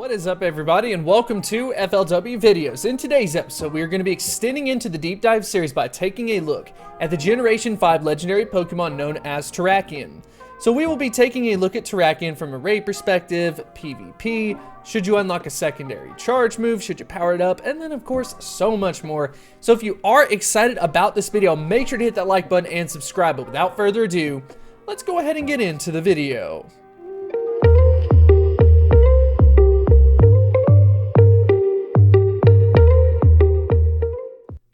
What is up, everybody, and welcome to FLW Videos. In today's episode, we are going to be extending into the deep dive series by taking a look at the Generation 5 legendary Pokemon known as Terrakion. So we will be taking a look at Terrakion from a raid perspective, PvP, should you unlock a secondary charge move, should you power it up, and then of course so much more. So if you are excited about this video, make sure to hit that like button and subscribe. But without further ado, let's go ahead and get into the video.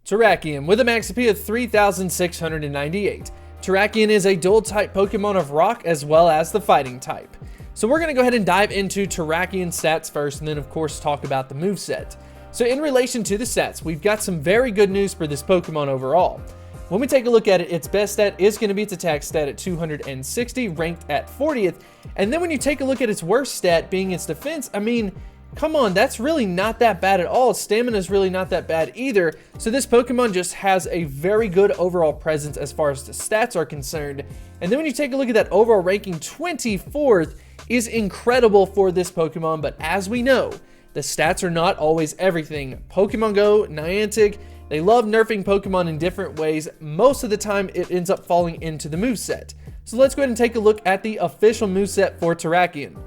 Terrakion, with a max AP of 3,698. Terrakion is a dual type Pokemon of Rock as well as the Fighting type. So we're going to go ahead and dive into Terrakion stats first, and then of course talk about the moveset. So in relation to the stats, we've got some very good news for this Pokemon overall. When we take a look at it, its best stat is going to be its attack stat at 260, ranked at 40th. And then when you take a look at its worst stat being its defense, I mean, come on, that's really not that bad at all. Stamina is really not that bad either. So this Pokemon just has a very good overall presence as far as the stats are concerned. And then when you take a look at that overall ranking, 24th is incredible for this Pokemon. But as we know, the stats are not always everything. Pokemon Go, Niantic, they love nerfing Pokemon in different ways. Most of the time, it ends up falling into the moveset. So let's go ahead and take a look at the official moveset for Terrakion.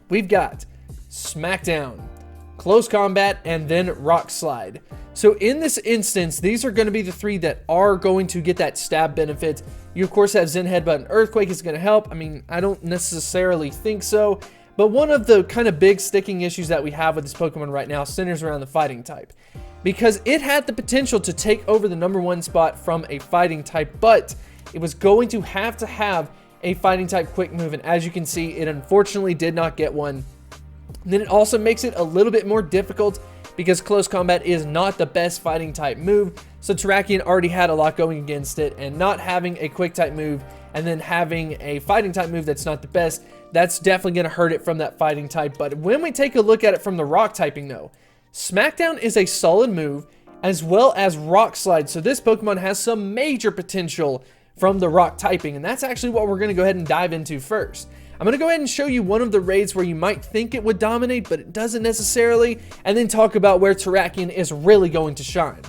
We've got Smackdown, Close Combat, and then Rock Slide. So in this instance, these are going to be the three that are going to get that stab benefit. You of course have Zen Headbutt and Earthquake is going to help. I mean, I don't necessarily think so, but one of the kind of big sticking issues that we have with this Pokemon right now centers around the Fighting type, because it had the potential to take over the #1 spot from a Fighting type, but it was going to have a Fighting type quick move, and as you can see, it unfortunately did not get one. And then it also makes it a little bit more difficult because Close Combat is not the best Fighting type move. So Terrakion already had a lot going against it, and not having a quick type move and then having a Fighting type move that's not the best, that's definitely going to hurt it from that Fighting type. But when we take a look at it from the Rock typing though, Smackdown is a solid move as well as Rock Slide. So this Pokemon has some major potential from the Rock typing, and that's actually what we're going to go ahead and dive into first. I'm going to go ahead and show you one of the raids where you might think it would dominate, but it doesn't necessarily, and then talk about where Terrakion is really going to shine.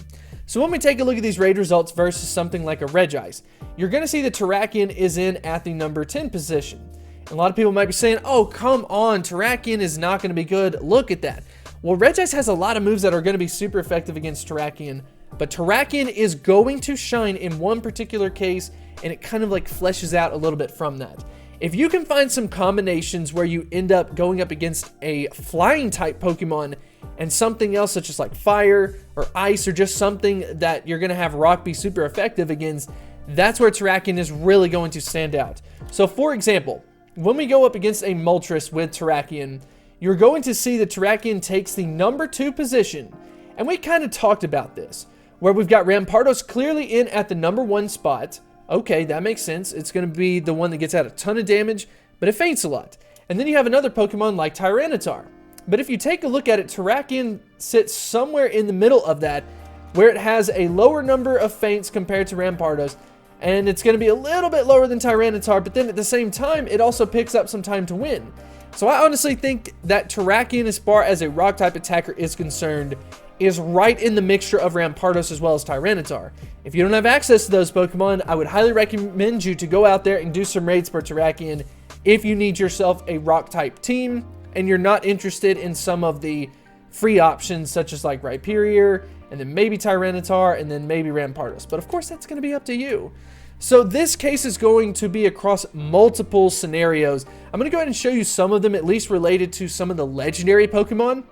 So when we take a look at these raid results versus something like a Regice, you're going to see that Terrakion is in at the number 10 position. And a lot of people might be saying, oh, come on, Terrakion is not going to be good. Look at that. Well, Regice has a lot of moves that are going to be super effective against Terrakion, but Terrakion is going to shine in one particular case, and it kind of like fleshes out a little bit from that. If you can find some combinations where you end up going up against a flying type Pokemon and something else such as like fire or ice or just something that you're going to have Rock be super effective against, that's where Terrakion is really going to stand out. So for example, when we go up against a Moltres with Terrakion, you're going to see that Terrakion takes the number 2 position. And we kind of talked about this, where we've got Rampardos clearly in at the #1 spot. Okay, that makes sense. It's going to be the one that gets out a ton of damage, but it faints a lot. And then you have another Pokemon like Tyranitar. But if you take a look at it, Terrakion sits somewhere in the middle of that, where it has a lower number of feints compared to Rampardos, and it's going to be a little bit lower than Tyranitar, but then at the same time, it also picks up some time to win. So I honestly think that Terrakion, as far as a Rock-type attacker is concerned, is right in the mixture of Rampardos as well as Tyranitar. If you don't have access to those Pokemon, I would highly recommend you to go out there and do some raids for Terrakion if you need yourself a Rock-type team and you're not interested in some of the free options such as like Rhyperior and then maybe Tyranitar and then maybe Rampardos. But of course, that's going to be up to you. So this case is going to be across multiple scenarios. I'm going to go ahead and show you some of them, at least related to some of the legendary Pokemon,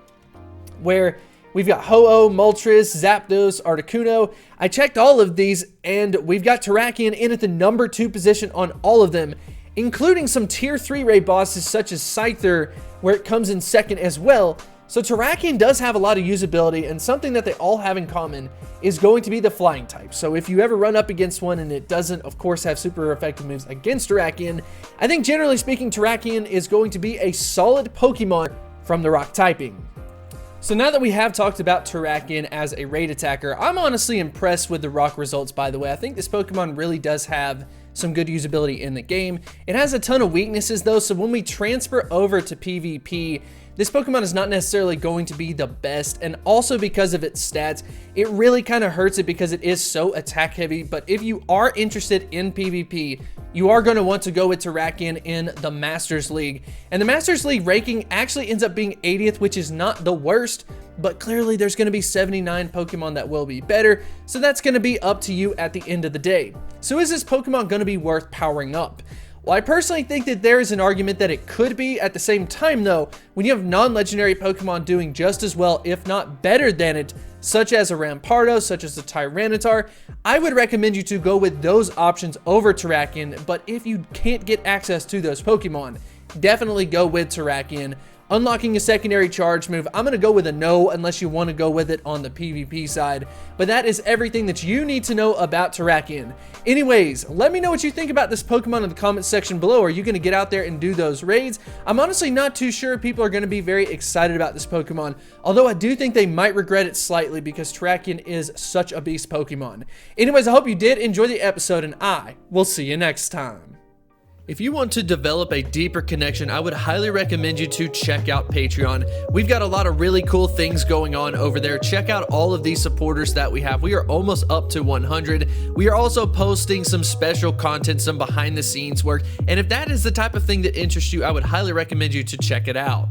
where we've got Ho-Oh, Moltres, Zapdos, Articuno. I checked all of these, and we've got Terrakion in at the number 2 position on all of them, including some tier 3 raid bosses such as Scyther, where it comes in second as well. So Terrakion does have a lot of usability, and something that they all have in common is going to be the flying type. So if you ever run up against one and it doesn't, of course, have super effective moves against Terrakion, I think generally speaking, Terrakion is going to be a solid Pokemon from the Rock typing. So now that we have talked about Terrakion as a raid attacker, I'm honestly impressed with the Rock results, by the way. I think this Pokemon really does have some good usability in the game. It has a ton of weaknesses though, so when we transfer over to PvP, this Pokemon is not necessarily going to be the best, and also because of its stats, it really kind of hurts it because it is so attack heavy. But if you are interested in PvP, you are going to want to go with Terrakion in the Masters League. And the Masters League ranking actually ends up being 80th, which is not the worst, but clearly there's going to be 79 Pokemon that will be better, so that's going to be up to you at the end of the day. So is this Pokemon going to be worth powering up? Well, I personally think that there is an argument that it could be. At the same time though, when you have non-legendary Pokemon doing just as well, if not better than it, such as a Rampardo, such as a Tyranitar, I would recommend you to go with those options over Terrakion. But if you can't get access to those Pokemon, definitely go with Terrakion. Unlocking a secondary charge move, I'm going to go with a no unless you want to go with it on the PvP side. But that is everything that you need to know about Terrakion. Anyways, let me know what you think about this Pokemon in the comments section below. Are you going to get out there and do those raids? I'm honestly not too sure if people are going to be very excited about this Pokemon, although I do think they might regret it slightly because Terrakion is such a beast Pokemon. Anyways, I hope you did enjoy the episode, and I will see you next time. If you want to develop a deeper connection, I would highly recommend you to check out Patreon. We've got a lot of really cool things going on over there. Check out all of these supporters that we have. We are almost up to 100. We are also posting some special content, some behind the scenes work. And if that is the type of thing that interests you, I would highly recommend you to check it out.